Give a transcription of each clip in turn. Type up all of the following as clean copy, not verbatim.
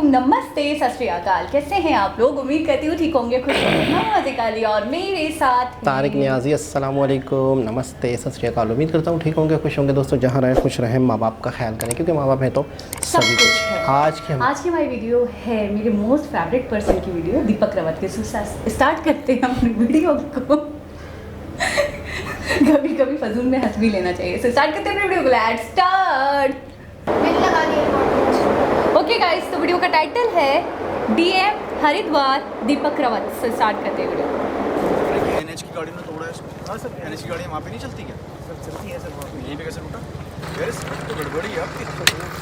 नमस्ते, सत श्री अकाल। कैसे हैं आप लोग? उम्मीद करती हूँ ठीक होंगे, खुश होंगे। नवाज़ अली और मेरे साथ तारिक नियाज़ी। अस्सलाम वालेकुम, नमस्ते, सत श्री अकाल। उम्मीद करता हूँ ठीक होंगे, खुश होंगे। दोस्तों जहाँ रहें खुश रहें, माँ बाप का ख्याल करें, क्योंकि माँ बाप है तो सभी कुछ है। आज की हमारी वीडियो है मेरे मोस्ट फेवरेट पर्सन की वीडियो, दीपक रावत के। स्टार्ट करते हैं अपनी वीडियो को। कभी कभी फजूल में हंस भी लेना चाहिए। स्टार्ट करते हैं अपनी वीडियो को। Let's start. मैंने लगा दिया। ओके गाइस, तो वीडियो का टाइटल है डीएम हरिद्वार दीपक रावत। से स्टार्ट करते हैं वीडियो। एनएच की गाड़ी में तोड़ा है इसको। हाँ सर, एनएच की गाड़ी वहाँ पे नहीं चलती क्या? सर चलती है सर, वहाँ पे। यहीं पे कैसे टूटा? यार सर तो गड़बड़ी है आपकी।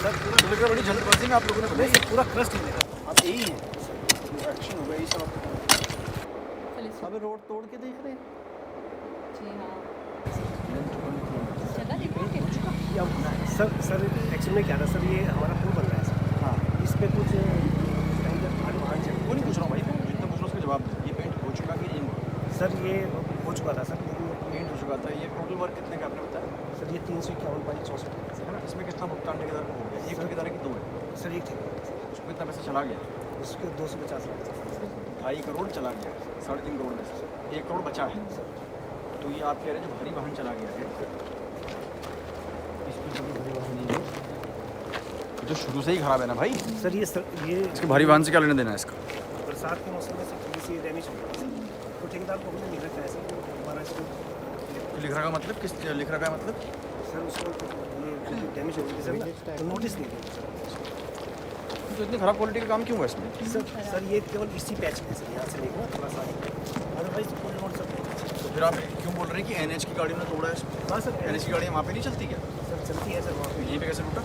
सर पूरा बड़ी जल्दबाजी में आप लोगों ने बताया। सर पूरा क्रस्ट ही मेरा। आप यही है एक्शन हो गया ये सब। अबे रोड तोड़ के देख रहे हैं। जी हाँ, सर एक्चुअली में क्या था सर, ये हमारा पुल बन रहा है सर। हाँ, इस पे कुछ वाहन चल। वो नहीं पूछ रहा हूँ भाई, जितना पूछ रहा उसका जवाब दो। ये पेंट हो चुका कि नहीं हुआ? सर ये हो चुका था सर, लेकिन पेंट हो चुका था। ये टोटल वर्क कितने का आपने बताया? सर ये 351.64 है ना? इसमें कितना भुगतान ठेकेदार को हो गया? एक ठेकेदार की दो है? सर एक थे, उसको कितना पैसा चला गया? उसके 250 लाख 2.5 करोड़ चला गया, 3.5 करोड़ में से 1 करोड़ बचा है। तो ये आप कह रहे हैं जो भारी वाहन चला गया है, इसमें कभी भारी वाहन नहीं है, ये तो शुरू से ही खराब है ना भाई। सर ये इसके भारी वाहन से क्या लेना देना है इसका? बरसात के मौसम में सर थोड़ी सी डैमेज हो गई सर, तो ठेकेदार को हमने नहीं रखा है सर। हमारा इसको लिख रखा का मतलब किस लिख रखा है मतलब? सर उसको ये डैमेज हो गई सर ना, तो नोटिस नहीं दिया सर। तो इतनी खराब क्वालिटी का काम क्यों है इसमें? सर ये केवल इसी पैच में सर, यहाँ से देखना थोड़ा सा, अदरवाइज फुल रोड सब। तो फिर आप क्यों बोल रहे हैं कि एनएच की गाड़ी में तोड़ा है इसको? हाँ सर, एनएच की गाड़ी वहाँ पे नहीं चलती क्या? सर चलती है सर वहाँ तो यहीं पे कैसे टूटा?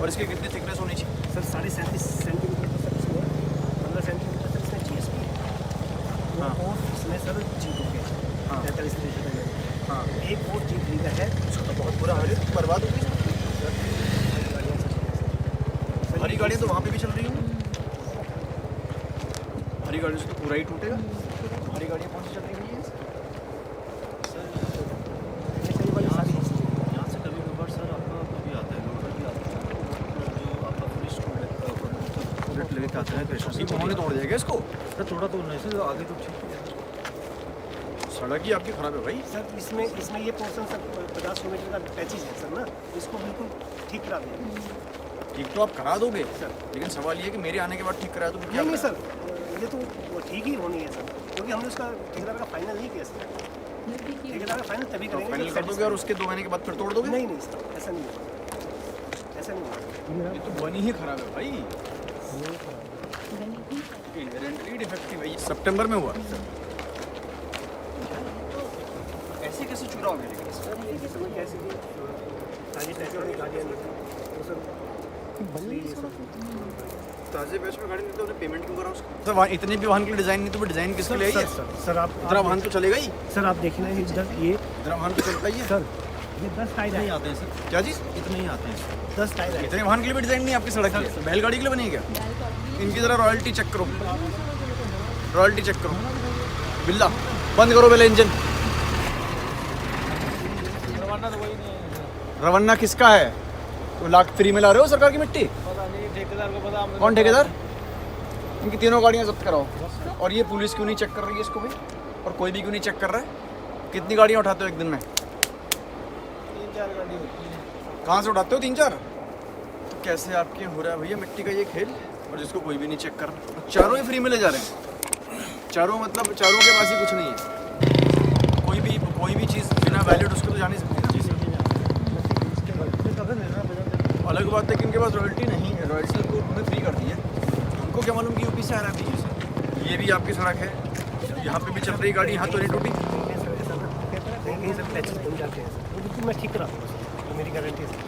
और इसकी कितनी थिकनेस होनी चाहिए? सर 37.5 सेंटीमीटर सर इसमें, 15 सेंटीमीटर सर इसमें GSP है। हाँ। और इसमें सर G2 के हाँ। 43 लीटर का हाँ, एक और G3 का है, उसका तो बहुत बुरा हाल है, बर्बाद हो गई। हरी गाड़ियाँ तो वहाँ पे भी चल रही होंगी। हरी गाड़ियों से तो पूरा ही टूटेगा। हरी गाड़ियाँ कौन सी चल रही है? यहाँ से कभी कभार सर आपका कभी आता है, लोडर भी आता है, जो आपका पुलिस बुलेट लेके आता है पेशेंट ये उन्होंने तोड़ दिया क्या इसको? सर थोड़ा तो नहीं सर, आगे तो ठीक है। सड़क ही आपकी खराब है भाई। सर इसमें ये पोर्सन सर 50 मीटर का पैचेज है सर ना, इसको बिल्कुल ठीक करा देंगे। ठीक तो आप करा दोगे सर। लेकिन सवाल ये है कि मेरे आने के बाद ठीक कराया तो क्या नहीं करा? सर, ये तो वो ठीक ही होनी है सर, क्योंकि हमने उसका ठेकेदार का फाइनल नहीं किया सर। ठेकेदार का फाइनल तभी तो करेंगे फाइनल जब कर दोगे और उसके 2 महीने के बाद फिर तोड़ दोगे? नहीं नहीं सर, ऐसा नहीं होगा, ऐसा नहीं होगा। ये तो बनी ही खराब है भाई। इनहेरेंटली डिफेक्टिव है। ये सितंबर में हुआ। ऐसे कैसे चूरा हो गया? लेकिन सर ये समझ कैसे कि ताजी पैसे वाली गाड़ियाँ नहीं तो सर ताजे बैच में गाड़ी नहीं तो उन्हें पेमेंट क्यों करा उसको? सर वहाँ इतने भी वाहन के लिए डिज़ाइन नहीं तो वो डिज़ाइन किसके लिए आई है? सर आप इतना वाहन तो चलेगा ही। सर आप देखना है इधर ये इतना वाहन तो चलता ही है। सर ये 10 टायर नहीं है, आते हैं सर, क्या चीज़? इतने ही आते हैं। 10 टायर है। इतने वाहन के लिए भी डिज़ाइन नहीं है आपकी सड़क की? बैलगाड़ी के लिए बनी है क्या? इनकी ज़रा रॉयल्टी चेक करो, रॉयल्टी चेक करो। बिल्ला बंद करो पहले इंजन। रवाना किसका है? तो लाख फ्री में ला रहे हो सरकार की मिट्टी? ठेकेदार को पता। कौन ठेकेदार? इनकी तीनों गाड़ियाँ जब्त कराओ। और ये पुलिस क्यों नहीं चेक कर रही है इसको भाई? और कोई भी क्यों नहीं चेक कर रहा है? कितनी गाड़ियाँ उठाते हो एक दिन में? 3-4 गाड़ी होती है। कहाँ से उठाते हो 3-4? तो कैसे आपके हो रहा है भैया मिट्टी का ये खेल, और जिसको कोई भी नहीं चेक कर रहा? चारों ही फ्री में ले जा रहे हैं। चारों मतलब चारों के पास ही कुछ नहीं है। कोई भी चीज़ बिना वैलिड उसको तो जा नहीं सकती। अलग बात है कि इनके पास रॉयल्टी नहीं है, रॉयल्टी को उन्होंने फ्री कर दी है। हमको क्या मालूम कि यूपी से आ रहा है बीच से। ये भी आपकी सड़क है, यहाँ पे भी चल रही गाड़ी, यहाँ तो नहीं टूटी। कहीं सर पैचेज बन जाते हैं सर, वो बिल्कुल मैं ठीक करा दूँगा सर, मेरी गारंटी है सर।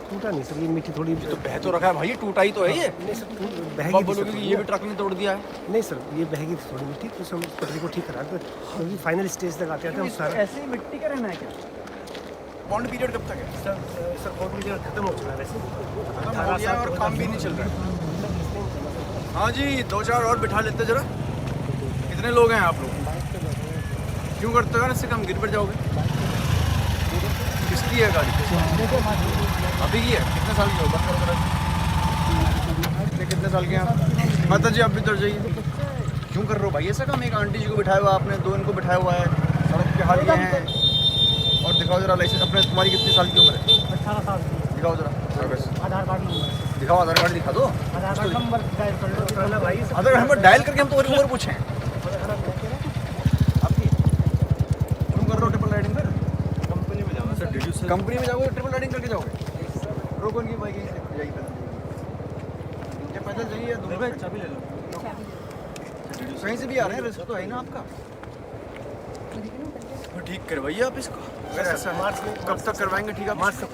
टूटा नहीं सर, ये मिट्टी थोड़ी तो बह तो रखा है भाई, टूटा ही तो है ये। नहीं सर, अब बहेगी बोलोगे कि ये भी ट्रक ने तोड़ दिया है। नहीं सर, ये बहेगी थोड़ी मिट्टी, तो हम पटरी को ठीक करा कर, क्योंकि फाइनल स्टेज तक आते हैं हम सारा। ऐसे ही मिट्टी का रहना है क्या? बॉन्ड पीरियड कब तक है? सर बॉन्ड पीरियड खत्म हो चुका है वैसे, खत्म हो गया और काम भी नहीं चल रहा है। हाँ जी, 2-4 और बिठा लेते जरा। कितने लोग हैं आप लोग? क्यों करते हो यार? इससे कम गिर पड़ जाओगे। किसकी है गाड़ी? अभी की है? कितने साल की हो? बंद करो। कितने साल के हैं आप? माता जी आप भी उतर जाइए। क्यों कर रहे हो भाई ऐसा काम? एक आंटी जी को बिठाया हुआ आपने, दो इनको बिठाया हुआ है, सड़क पे हाल ये हैं। और दिखाओ जरा लाइसेंस अपने, तुम्हारी कितनी साल की उम्र है? 18 साल की। दिखाओ जरा कागज, आधार कार्ड नंबर, दिखाओ आधार कार्ड दिखा दो। आधार कार्ड नंबर डायल कर लो भाई। आधार कार्ड नंबर डायल करके हम तो और पूछें आपकी तुम कर रहे हो ट्रिपल राइडिंग? फिर कंपनी में जाओ सर, डिड्यू सर। कंपनी में जाओगे ट्रिपल राइडिंग करके जाओगे? रोको इनकी बाइक यहीं से जाइए, पैदल पैदल जाइए। दोनों भाई चाबी ले लो। कहीं से भी आ रहे हैं, रिस्क तो है ही ना आपका। तो ठीक करवाइए आप इसको। अगर ऐसा है कब तक करवाएंगे? ठीक है मार्च तक।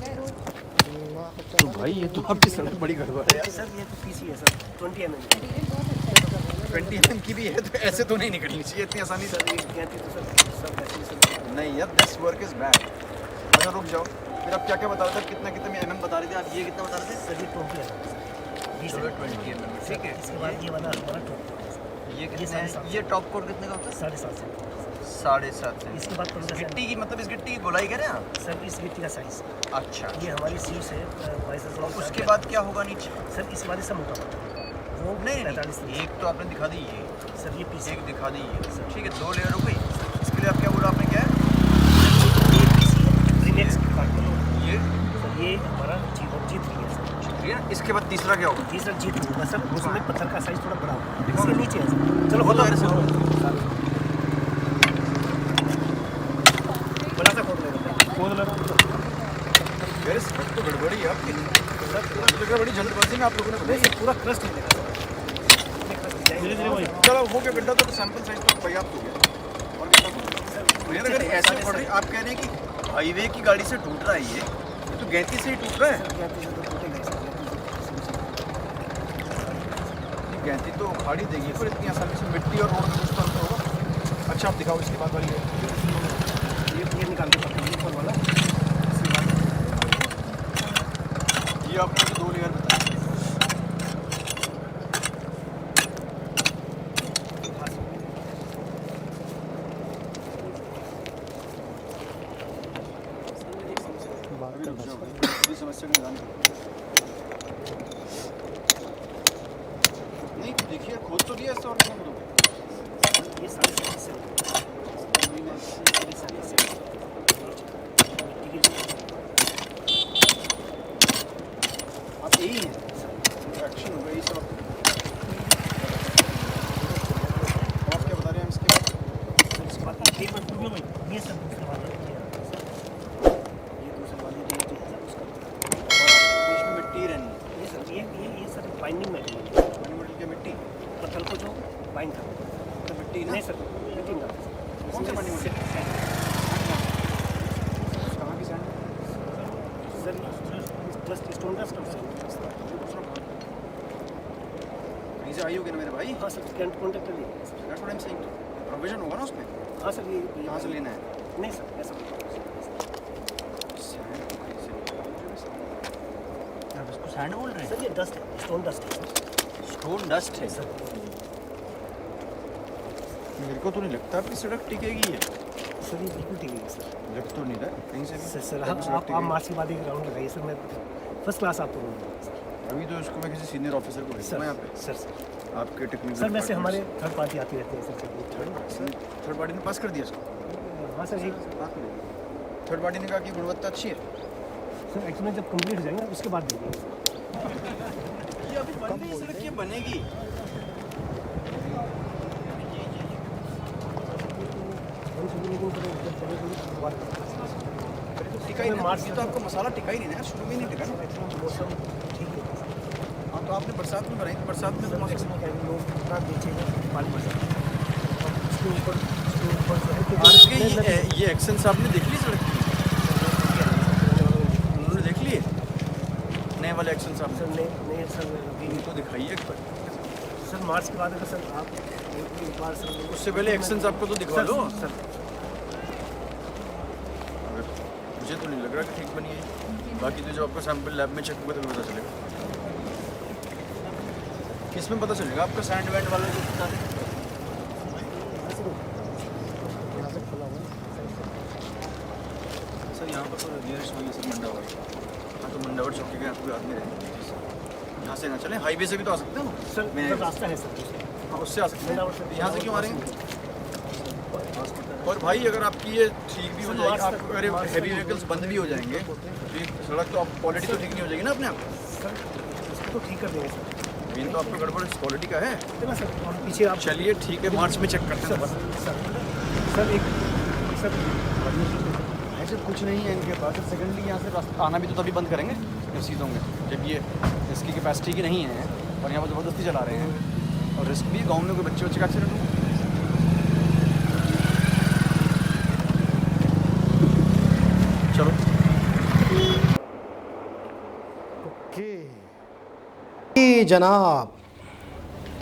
तो भाई ये तो आपकी सड़क बड़ी गड़बड़ है यार। सर ये तो पीसी है सर, 20 mm 20 mm की भी है तो ऐसे तो नहीं निकलनी चाहिए इतनी आसानी से। नहीं यार, दिस वर्क इज बैड। अच्छा रुक जाओ, फिर आप क्या क्या बता रहे थे? कितना कितना mm बता रहे थे आप? ये कितना बता रहे थे? सर ये 20 है। चलो 20 mm ठीक है। इसके बाद ये वाला हमारा ये कितने है? ये टॉप कोड कितने का होता है? 7.5 से। 7.5 से। इसके बाद 15 गिट्टी की, मतलब इस गिट्टी की गोलाई कह रहे हैं आप? सर इस गिट्टी का साइज। अच्छा, ये हमारी सीट है 22 और उसके बाद क्या होगा नीचे? सर इस वाले से मोटा वो नहीं 45 नहीं, एक तो आपने दिखा दी ये, सर ये पीसी एक दिखा दी ये, ठीक है 2 लेयर हो गई। इसके लिए आप क्या बोला आपने? क्या है ये पीसी है रिमिक्स कार्ड लो। ये? सर ये हमारा G3 है सर। ठीक है ना। इसके बाद तीसरा क्या होगा? तीसरा G2 होगा सर, उसमें पत्थर का साइज थोड़ा बड़ा होगा। इसके नीचे है सर। चलो खोलो ऐसे बड़ा सा खोल ले यार सड़क तो गड़बड़ी है आपकी। सर बड़ी जल्दबाजी में आप लोगों ने बताई। पूरा क्रस्ट मिलेगा सर। धीरे धीरे वही चलो हो गया गड्ढा तो सैंपल साइज तो पर्याप्त हो गया। और कितना यार, अगर ऐसे पड़ रही, आप कह रहे हैं कि हाईवे की गाड़ी से टूट रहा है ये तो गैंती से ही टूट रहा है। गैंती तो उखाड़ी देगी पर इतनी आसानी से मिट्टी और रोड में कुछ तो अंतर होगा। अच्छा आप दिखाओ इसके बाद वाली ये निकाल के पकड़ ये ऊपर वाला। ये आपने तो 2 लेयर बताया। समस्या का निदान नहीं देखिए, खोद तो दिया इससे और क्या खोदोगे? ये सारे से आप यही है एक्शन होगा, यही सब। आप क्या बता रहे हैं इसके बाद? इसके बाद ये सब दूसरा वाला ये दूसरा वाला ये उसका बीच में मिट्टी रहनी है। ये सर ये सर बाइंडिंग मटेरियल मटेरियल की मिट्टी, पत्थर को जो बाइंड करता है। तो मिट्टी ना? नहीं सर मिट्टी ना। कौन सा बाइंडिंग मटेरियल? कहाँ की sand? Sir just stone dust कहीं से आई होगी ना मेरे भाई। हाँ सर कॉन्टेक्ट कर लीजिए sir. That's what I'm saying. Provision होगा ना उसमें? हाँ सर ये कहाँ से लेना है? नहीं सर ऐसा आप इसको सैंड बोल रहे हैं? सर ये डस्ट है, स्टोन डस्ट है सर। स्टोन डस्ट है सर मेरे को तो नहीं लगता आपकी सड़क टिकेगी ये। सर ये बिल्कुल ठीक है सर। लग तो नहीं रहा कहीं से भी। सर आपकी सड़क आप टिकेगी। मार्च के बाद एक राउंड लगाइए सर। मैं फर्स्ट क्लास आपको दूँगा अभी तो इसको मैं किसी सीनियर ऑफिसर को भेजूँगा सर। यहाँ पे। सर आपके टेक्निकल सर वैसे हमारे थर्ड पार्टी आती रहती है सर। थर्ड पार्टी ने पास कर दिया इसको? हाँ सर एक थर्ड पार्टी ने कहा कि गुणवत्ता अच्छी है। सर एक्चुअली जब कंप्लीट हो जाएगा उसके बाद देंगे। ये अभी बन रही है सड़क, ये बनेगी। टिका ही नहीं, मार्च ये तो आपका मसाला टिका ही नहीं ना यार, शुरू में ही नहीं टिका ना। मौसम ठीक है। हाँ तो आपने बरसात में बनाई थी, बरसात में तो मौसम लोग ना बेचेंगे पानी भर जाता है। उसके ऊपर आपके ये एक्शंस आपने देख ली सड़क की? उन्होंने देख लिए नए वाले एक्शंस आपने? सर नहीं सर अभी इनको दिखाइए एक बार। सर मार्च के बाद अगर सर आप एक बार सर उससे पहले एक्शंस आपको तो दिखवा दो। सर अगर मुझे तो नहीं लग रहा कि ठीक बनी है, बाकी तो जो आपका सैंपल लैब में चेक होगा तभी पता चलेगा। किसमें पता चलेगा आपका सैंड वैंड वाला जो बता दें? सर यहाँ पर तो नियरेस्ट वही है सर, मंडावर। हाँ तो मंडावर चौकी के आपको याद नहीं रहेगा। यहाँ से ना चलें, हाईवे से भी तो आ सकते हैं ना। सर मैं मतलब रास्ता है सर दूसरा। हाँ, उससे आ सकते हैं, यहाँ से क्यों आ रहे हैं? और भाई अगर आपकी ये ठीक भी हो जाएगी, आप अगर हैवी व्हीकल्स बंद भी हो जाएंगे तो ये सड़क तो आप क्वालिटी तो ठीक नहीं हो जाएगी ना अपने आप। सर उसको तो ठीक कर देंगे सर। मेन तो आपका गड़बड़ क्वालिटी का है। है ना सर, और पीछे आप चलिए ठीक है, मार्च में चेक करते हैं। सर एक सर ऐसे कुछ नहीं है इनके पास। सेकेंडली यहाँ से रास्ता आना भी तो तभी बंद करेंगे जब सीज होंगे, जब ये इसकी कैपेसिटी की नहीं है और यहाँ पर ज़बरदस्ती चला रहे हैं और रिस्क भी। गाँव में कोई बच्चे का एक्सीडेंट हो, चलो ओके जनाब,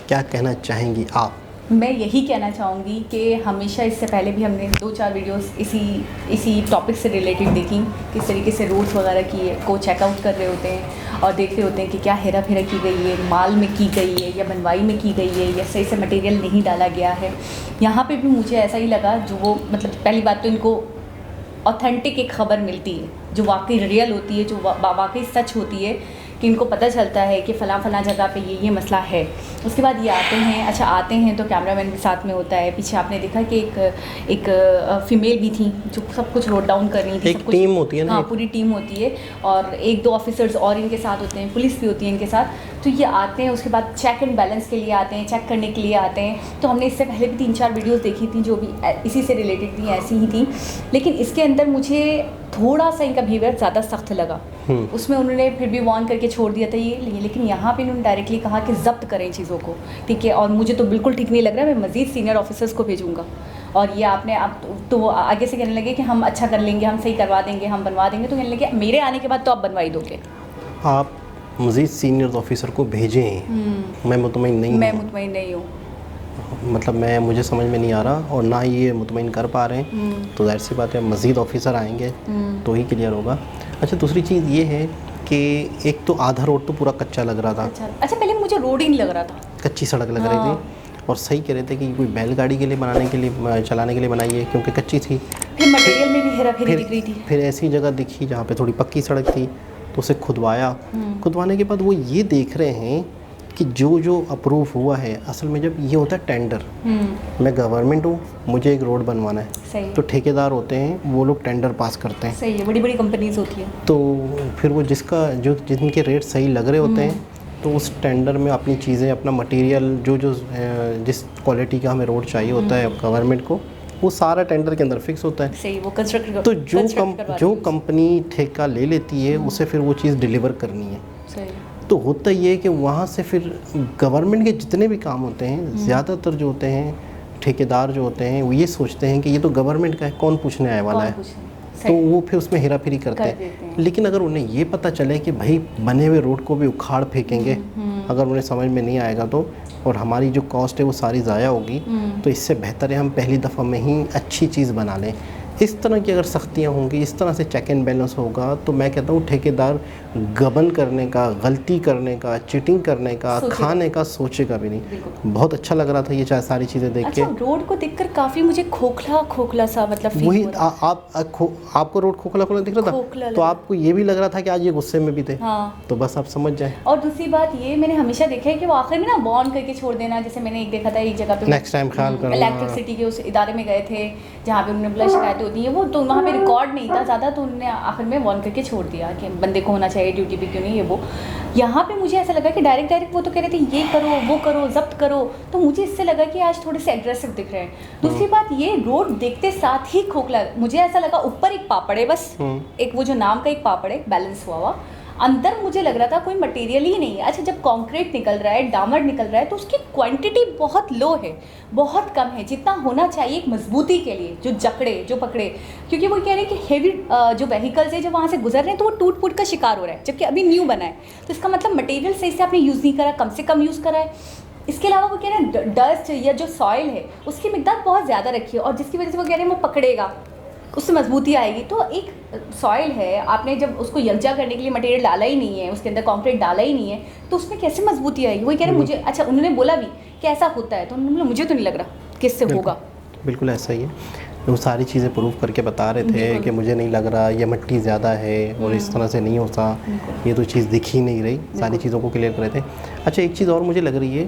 क्या कहना चाहेंगी आप? मैं यही कहना चाहूँगी कि हमेशा इससे पहले भी हमने 2-4 वीडियोस इसी टॉपिक से रिलेटेड देखी, किस तरीके से रूट्स वगैरह की को चेकआउट कर रहे होते हैं और देख रहे होते हैं कि क्या हेरा फेरा की गई है, माल में की गई है या बनवाई में की गई है या सही से मटेरियल नहीं डाला गया है। यहाँ पे भी मुझे ऐसा ही लगा, जो वो मतलब पहली बात तो इनको ऑथेंटिक एक ख़बर मिलती है जो वाकई रियल होती है, जो वाकई सच होती है, कि इनको पता चलता है कि फ़लाँ जगह पे ये मसला है। उसके बाद ये आते हैं, अच्छा आते हैं तो कैमरामैन के साथ में होता है। पीछे आपने देखा कि एक फ़ीमेल भी थी जो सब कुछ नोट डाउन कर रही थी। एक सब कुछ, टीम होती है ना? हाँ, पूरी टीम होती है और 1-2 ऑफिसर्स और इनके साथ होते हैं, पुलिस भी होती है इनके साथ। तो ये आते हैं, उसके बाद चेक एंड बैलेंस के लिए आते हैं, चेक करने के लिए आते हैं। तो हमने इससे पहले भी 3-4 वीडियोज़ देखी थी जो भी इसी से रिलेटेड थी, ऐसी ही थी। लेकिन इसके अंदर मुझे थोड़ा सा इनका बिहेवियर ज़्यादा सख्त लगा। उसमें उन्होंने फिर भी वार्न करके छोड़ दिया था ये, लेकिन यहाँ पे उन्होंने डायरेक्टली कहा कि ज़ब्त करें चीज़ों को, ठीक है। और मुझे तो बिल्कुल ठीक नहीं लग रहा है, मैं मज़ीद सीनियर ऑफिसर्स को भेजूँगा। और ये आपने अब तो आगे से कहने लगे कि हम अच्छा कर लेंगे, हम सही करवा देंगे, हम बनवा देंगे। तो कहने लगे मेरे आने के बाद तो आप बनवा ही दोगे। आप मज़ीद सीनियर ऑफिसर को भेजें। मैं मुतमईन नहीं मैं हूँ। मुतमईन नहीं हूँ, मतलब मुझे समझ में नहीं आ रहा और ना ही ये मुतमईन कर पा रहे हैं। तो जाहिर सी बात है मज़ीद ऑफिसर आएंगे तो ही क्लियर होगा। अच्छा, दूसरी चीज़ ये है कि एक तो आधा रोड तो पूरा कच्चा लग रहा था। अच्छा पहले मुझे रोड ही नहीं लग रहा था, कच्ची सड़क लग रही थी और सही कह रहे थे कि कोई बैलगाड़ी के लिए चलाने के लिए बनाई है, क्योंकि कच्ची थी। फिर मटेरियल में भी हेरा फेरी दिख रही थी। फिर ऐसी जगह दिखी जहाँ पे थोड़ी पक्की सड़क थी तो उसे खुदवाने के बाद वो ये देख रहे हैं कि जो अप्रूव हुआ है, असल में जब ये होता है टेंडर, मैं गवर्नमेंट हूँ, मुझे एक रोड बनवाना है, सही। तो ठेकेदार होते हैं, वो लोग टेंडर पास करते हैं। सही है, बड़ी बड़ी कंपनीज होती हैं। तो फिर वो जिनके रेट सही लग रहे होते हैं तो उस टेंडर में अपनी चीज़ें, अपना मटेरियल, जिस क्वालिटी का हमें रोड चाहिए होता है गवर्नमेंट को, वो सारा टेंडर के अंदर फिक्स होता है। सही, वो कंस्ट्रक्ट। तो जो कंपनी ठेका ले लेती है उसे फिर वो चीज़ डिलीवर करनी है। सही। तो होता ये है कि वहाँ से फिर गवर्नमेंट के जितने भी काम होते हैं, ज़्यादातर जो होते हैं ठेकेदार जो होते हैं वो ये सोचते हैं कि ये तो गवर्नमेंट का है, कौन पूछने आने वाला है, तो वो फिर उसमें हेरा फेरी करते हैं। लेकिन अगर उन्हें ये पता चले कि भाई बने हुए रोड को भी उखाड़ फेंकेंगे, अगर उन्हें समझ में नहीं आएगा तो, और हमारी जो कॉस्ट है वो सारी ज़ाया होगी, तो इससे बेहतर है हम पहली दफ़ा में ही अच्छी चीज़ बना लें। इस तरह की अगर सख्तियाँ होंगी, इस तरह से चेक एंड बैलेंस होगा, तो मैं कहता हूँ ठेकेदार गबन करने का, गलती करने का, चीटिंग करने का, खाने का सोचेगा भी नहीं। बहुत अच्छा लग रहा था ये सारी चीज़ें देख के। अच्छा, रोड को देखकर काफ़ी मुझे खोखला सा मतलब फील वही हो रहा था। आपको रोड खोखला दिख रहा था, तो आपको ये भी लग रहा था कि आज ये गुस्से में भी थे। हाँ। तो बस आप समझ जाए। और दूसरी बात ये मैंने हमेशा देखा है कि वो आखिर में ना वार्न करके छोड़ देना। जैसे मैंने एक देखा था, एक जगह पे नेक्स्ट टाइम ख्याल करना, इलेक्ट्रिसिटी के उस इदारे में गए थे जहाँ पे उन्होंने ब्लश शिकायतें होती हैं, वो तो वहाँ पे रिकॉर्ड नहीं था ज़्यादा, तो उन्होंने आखिर में वार्न करके छोड़ दिया कि बंदे को होना चाहिए ड्यूटी पे, क्यों नहीं ये वो। यहाँ पे मुझे ऐसा लगा कि डायरेक्ट वो तो कह रहे थे ये करो वो करो जब्त करो, तो मुझे इससे लगा कि आज थोड़े से एग्रेसिव दिख रहे हैं। दूसरी बात ये रोड देखते साथ ही खोखला, मुझे ऐसा लगा ऊपर एक पापड़ है बस, एक वो जो नाम का एक पापड़ है बैलेंस हुआ, अंदर मुझे लग रहा था कोई मटेरियल ही नहीं है। अच्छा, जब कंक्रीट निकल रहा है, डामर निकल रहा है, तो उसकी क्वांटिटी बहुत लो है, बहुत कम है, जितना होना चाहिए एक मजबूती के लिए, जो पकड़े। क्योंकि वो कह रहे हैं कि हेवी जो व्हीकल्स है जो वहाँ से गुजर रहे हैं तो वो टूट फूट का शिकार हो रहा है, जबकि अभी न्यू बना है, तो इसका मतलब मटेरियल सही से आपने यूज़ नहीं करा, कम से कम यूज़ करा है। इसके अलावा वो कह रहे हैं डस्ट या जो सॉइल है उसकी मिकदार बहुत ज़्यादा रखी है, और जिसकी वजह से वो कह रहे हैं वो पकड़ेगा, उससे मजबूती आएगी। तो एक सॉइल है, आपने जब उसको यकजा करने के लिए मटेरियल डाला ही नहीं है, उसके अंदर कंक्रीट डाला ही नहीं है, तो उसमें कैसे मजबूती आएगी? वही कह रहे मुझे। अच्छा, उन्होंने बोला भी कि ऐसा होता है, तो उन्होंने बोला मुझे तो नहीं लग रहा किससे होगा। बिल्कुल ऐसा ही है। वो सारी चीज़ें प्रूव करके बता रहे थे कि मुझे नहीं लग रहा ये मिट्टी ज़्यादा है और इस तरह से नहीं होता, ये तो चीज़ दिख ही नहीं रही, सारी चीज़ों को क्लियर कर रहे थे। अच्छा, एक चीज़ और मुझे लग रही है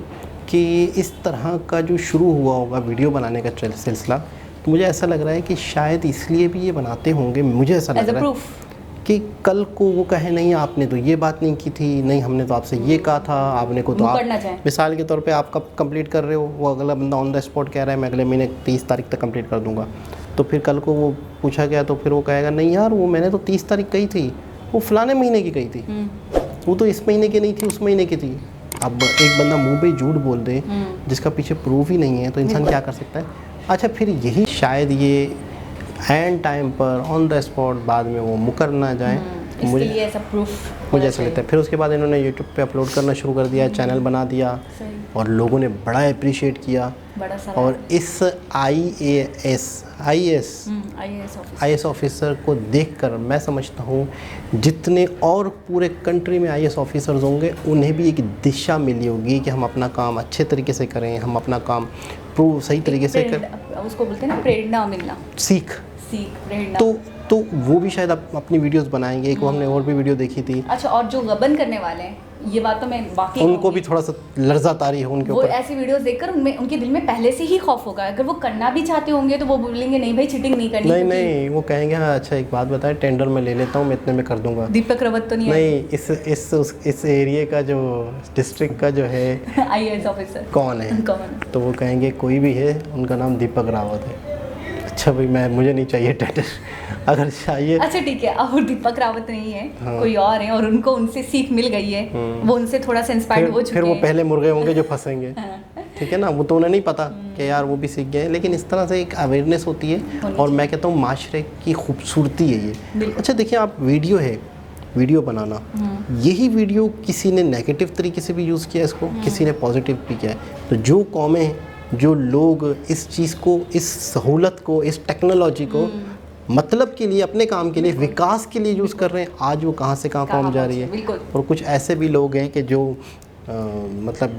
कि इस तरह का जो शुरू हुआ होगा वीडियो बनाने का सिलसिला, तो मुझे ऐसा लग रहा है कि शायद इसलिए भी ये बनाते होंगे, मुझे ऐसा लग रहा है कि कल को वो कहे नहीं आपने तो ये बात नहीं की थी, नहीं हमने तो आपसे ये कहा था, आपने को तो आप मिसाल के तौर पे आप कब कंप्लीट कर रहे हो, वो अगला बंदा ऑन द स्पॉट कह रहा है मैं अगले महीने 30 तारीख तक कंप्लीट कर दूंगा, तो फिर कल को वो पूछा गया तो फिर वो कहेगा नहीं यार वो मैंने तो 30 तारीख कही थी, वो फलाने महीने की कही थी, वो तो इस महीने की नहीं थी, उस महीने की थी। अब एक बंदा मुँह पे झूठ बोल दे जिसका पीछे प्रूफ ही नहीं है, तो इंसान क्या कर सकता है। अच्छा, फिर यही शायद ये एंड टाइम पर ऑन द स्पॉट बाद में वो मुकर ना जाए, मुझे ऐसा प्रूफ मुझे ऐसा लगता है। फिर उसके बाद इन्होंने यूट्यूब पे अपलोड करना शुरू कर दिया, चैनल बना दिया और लोगों ने बड़ा अप्रिशिएट किया। और इस आईएएस ऑफिसर को देखकर मैं समझता हूँ जितने और पूरे कंट्री में आईएएस ऑफिसर्स होंगे उन्हें भी एक दिशा मिली होगी कि हम अपना काम अच्छे तरीके से करें, हम अपना काम प्रूव सही तरीके से करें, उसको बोलते हैं ना प्रेरणा मिलना, सीख प्रेरणा। तो वो भी शायद अपनी वीडियोस बनाएंगे। एक हमने और भी वीडियो देखी थी। अच्छा, और जो गबन करने वाले हैं, ये बात तो मैं वाकई उनको भी थोड़ा सा लर्जा तारी है उनके ऊपर। वो ऐसी वीडियोस देखकर उनके दिल में पहले से ही खौफ होगा, अगर वो करना भी चाहते होंगे तो वो बोलेंगे नहीं भाई चीटिंग नहीं करनी। नहीं, वो कहेंगे हाँ अच्छा एक बात बताएं, टेंडर में ले लेता हूँ, मैं इतने में कर दूंगा। दीपक रावत तो नहीं, इस एरिया का जो डिस्ट्रिक्ट का जो है आईएएस ऑफिसर कौन है, तो वो कहेंगे कोई भी है, उनका नाम दीपक रावत है। अच्छा भाई मुझे नहीं चाहिए टेंडर, अगर चाहिए अच्छा ठीक है, और दीपक रावत नहीं है, हाँ। कोई और है और उनको उनसे सीख मिल गई है, वो उनसे थोड़ा सा इंस्पायर्ड हो चुके हैं। फिर वो पहले मुर्गे होंगे जो फंसेंगे, ठीक है ना, वो तो उन्हें नहीं पता कि यार वो भी सीख गए, लेकिन इस तरह से एक अवेयरनेस होती है और मैं कहता हूँ माशरे की खूबसूरती है ये। अच्छा देखिए, आप वीडियो बनाना, यही वीडियो किसी ने नेगेटिव तरीके से भी यूज़ किया इसको, किसी ने पॉजिटिव भी किया है। तो जो कौमें, जो लोग इस चीज़ को, इस सहूलत को, इस टेक्नोलॉजी को मतलब के लिए, अपने काम के लिए, विकास के लिए यूज़ कर रहे हैं, आज वो कहाँ से कहाँ पहुँच जा रही है। और कुछ ऐसे भी लोग हैं कि जो मतलब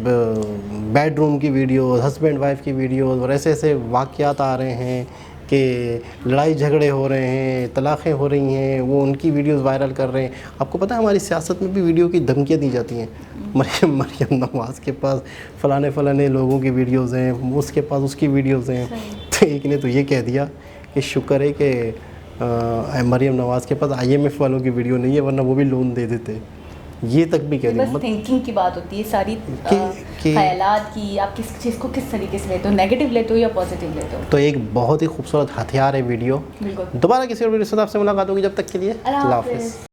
बेडरूम की वीडियोस, हस्बैंड वाइफ की वीडियोस और ऐसे वाक़यात आ रहे हैं कि लड़ाई झगड़े हो रहे हैं, तलाक़ें हो रही हैं, वो उनकी वीडियोस वायरल कर रहे हैं। आपको पता है हमारी सियासत में भी वीडियो की धमकियाँ दी जाती हैं। मरियम नवाज़ के पास फलाने लोगों की वीडियोस हैं, उसके पास उसकी वीडियोस हैं। तो एक ने तो ये कह दिया कि शुक्र है कि मरियम नवाज़ के पास IMF वालों की वीडियो नहीं है, वरना वो भी लोन दे देते। ये तक भी कह दिया। बस थिंकिंग की बात होती है सारी, ख्यालात की, आप किस चीज़ को किस तरीके से लेते हो, नेगेटिव लेते हो या पॉजिटिव लेते हो। तो एक बहुत ही खूबसूरत हथियार है वीडियो। दोबारा किसी और वीडियो से आपसे मुलाकात होगी, जब तक के लिए अल्लाह हाफ़िज़।